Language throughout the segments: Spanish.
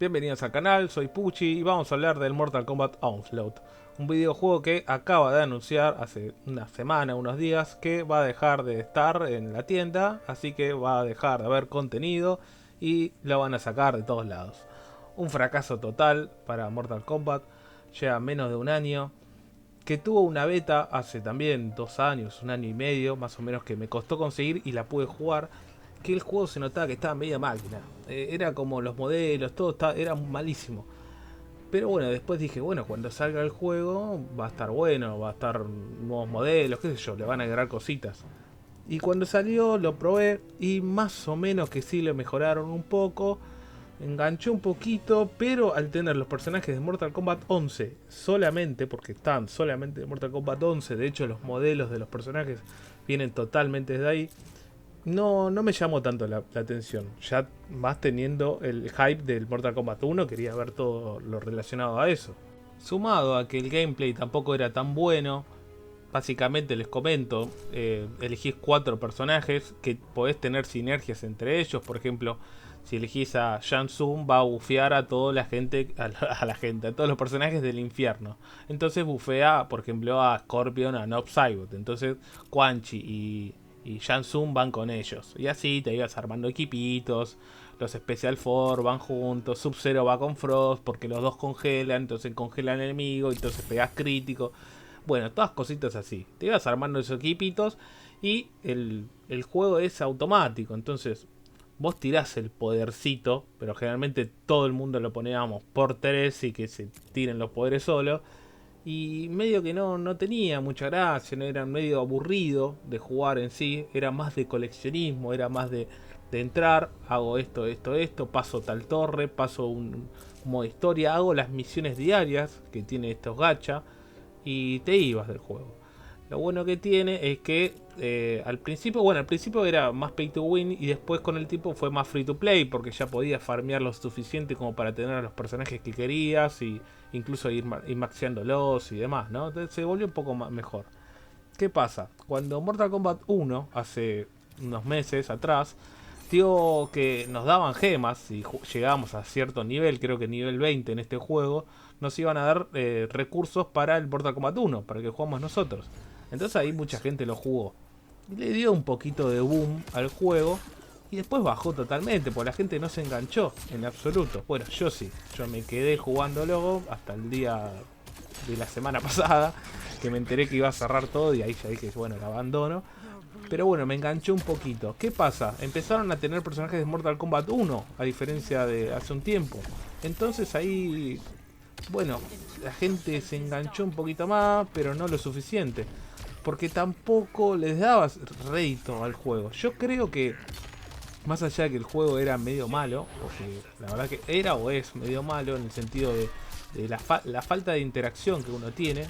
Bienvenidos al canal, soy Pucci y vamos a hablar del Mortal Kombat Onslaught. Un videojuego que acaba de anunciar hace una semana, unos días, que va a dejar de estar en la tienda, así que va a dejar de haber contenido y lo van a sacar de todos lados. Un fracaso total para Mortal Kombat, lleva menos de un año, que tuvo una beta hace también 2 años, un año y medio, más o menos, que me costó conseguir y la pude jugar. Que el juego se notaba que estaba media máquina. Era como los modelos, todo era malísimo. Pero bueno, después dije, bueno, cuando salga el juego va a estar bueno, va a estar nuevos modelos, qué sé yo, le van a agregar cositas. Y cuando salió lo probé y más o menos que sí lo mejoraron un poco. Enganchó un poquito, pero al tener los personajes de Mortal Kombat 11 solamente, porque están solamente de Mortal Kombat 11, de hecho los modelos de los personajes vienen totalmente de ahí, no me llamó tanto la atención. Ya más teniendo el hype del Mortal Kombat 1, quería ver todo lo relacionado a eso. Sumado a que el gameplay tampoco era tan bueno, básicamente les comento, elegís 4 personajes que podés tener sinergias entre ellos. Por ejemplo, si elegís a Shang Tsung, va a bufear a toda la gente, a todos los personajes del infierno. Entonces bufea, por ejemplo, a Scorpion, a Nob Saibot. Entonces Quan Chi y Shang Tsung van con ellos. Y así te ibas armando equipitos. Los Special Force van juntos. Sub-Zero va con Frost porque los dos congelan. Entonces congelan al enemigo. Entonces pegas crítico. Bueno, todas cositas así. Te ibas armando esos equipitos. Y el juego es automático. Entonces vos tirás el podercito. Pero generalmente todo el mundo lo poníamos por 3 y que se tiren los poderes solos. Y medio que no tenía mucha gracia, no era medio aburrido de jugar en sí, era más de coleccionismo, era más de entrar, hago esto, paso tal torre, paso un modo historia, hago las misiones diarias que tiene estos gacha y te ibas del juego. Lo bueno que tiene es que al principio era más pay to win y después con el tiempo fue más free to play porque ya podías farmear lo suficiente como para tener a los personajes que querías y incluso ir maxeándolos y demás, ¿no? Entonces se volvió un poco más mejor. ¿Qué pasa? Cuando Mortal Kombat 1, hace unos meses atrás, dio que nos daban gemas y llegábamos a cierto nivel, creo que nivel 20 en este juego, nos iban a dar recursos para el Mortal Kombat 1, para que jugamos nosotros. Entonces ahí mucha gente lo jugó. Y le dio un poquito de boom al juego. Y después bajó totalmente, porque la gente no se enganchó en absoluto. Bueno, yo sí. Yo me quedé jugándolo hasta el día de la semana pasada. Que me enteré que iba a cerrar todo y ahí ya dije, bueno, lo abandono. Pero bueno, me enganchó un poquito. ¿Qué pasa? Empezaron a tener personajes de Mortal Kombat 1, a diferencia de hace un tiempo. Entonces ahí, bueno, la gente se enganchó un poquito más, pero no lo suficiente. Porque tampoco les daba rédito al juego. Yo creo que, más allá de que el juego era medio malo, porque la verdad que era o es medio malo en el sentido de la falta de interacción que uno tiene.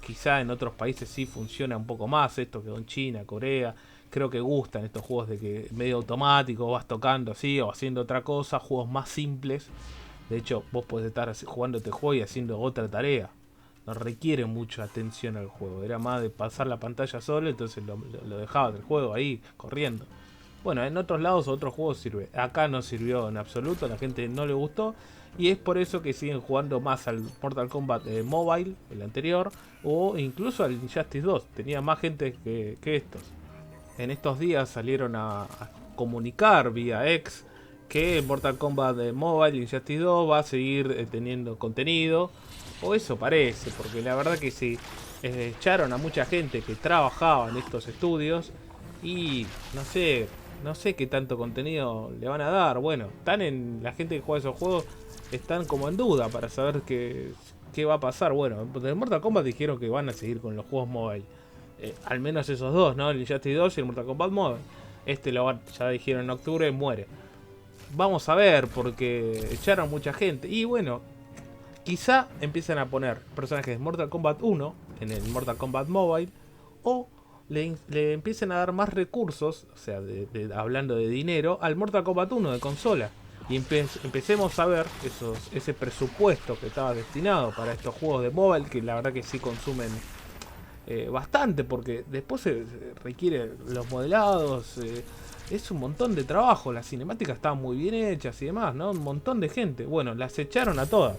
Quizá en otros países sí funciona un poco más esto que en China, Corea. Creo que gustan estos juegos de que medio automático vas tocando así o haciendo otra cosa, juegos más simples. De hecho, vos podés estar jugando este juego y haciendo otra tarea. No requiere mucha atención al juego. Era más de pasar la pantalla solo, entonces lo dejaba del juego ahí, corriendo. Bueno, en otros lados, otros juegos sirve. Acá no sirvió en absoluto, a la gente no le gustó. Y es por eso que siguen jugando más al Mortal Kombat Mobile, el anterior, o incluso al Injustice 2. Tenía más gente que estos. En estos días salieron a comunicar vía X que Mortal Kombat Mobile Injustice 2 va a seguir teniendo contenido. O eso parece, porque la verdad que si echaron a mucha gente que trabajaba en estos estudios y no sé qué tanto contenido le van a dar. Bueno, la gente que juega esos juegos están como en duda para saber qué va a pasar. Bueno, de Mortal Kombat dijeron que van a seguir con los juegos mobile. Al menos esos dos, ¿no? El Injustice 2 y el Mortal Kombat Mobile. Ya dijeron en octubre, muere. Vamos a ver, porque echaron mucha gente. Y bueno, quizá empiecen a poner personajes de Mortal Kombat 1 en el Mortal Kombat Mobile. O le empiecen a dar más recursos, o sea, hablando de dinero, al Mortal Kombat 1 de consola. Y empecemos a ver ese presupuesto que estaba destinado para estos juegos de mobile, que la verdad que sí consumen bastante, porque después se requiere los modelados, es un montón de trabajo. Las cinemáticas estaban muy bien hechas y demás, ¿no? Un montón de gente. Bueno, las echaron a todas.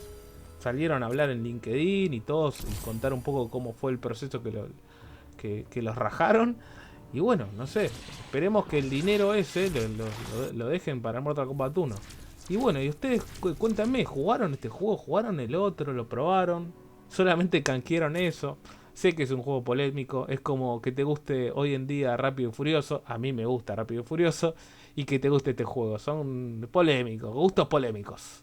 Salieron a hablar en LinkedIn y todos y contar un poco cómo fue el proceso que los rajaron. Y bueno, no sé, esperemos que el dinero ese lo dejen para Mortal Kombat 1. Y bueno, y ustedes cuéntenme, ¿jugaron este juego? ¿Jugaron el otro? ¿Lo probaron? ¿Solamente canjearon eso? Sé que es un juego polémico, es como que te guste hoy en día Rápido y Furioso, a mí me gusta Rápido y Furioso, y que te guste este juego, son polémicos, gustos polémicos.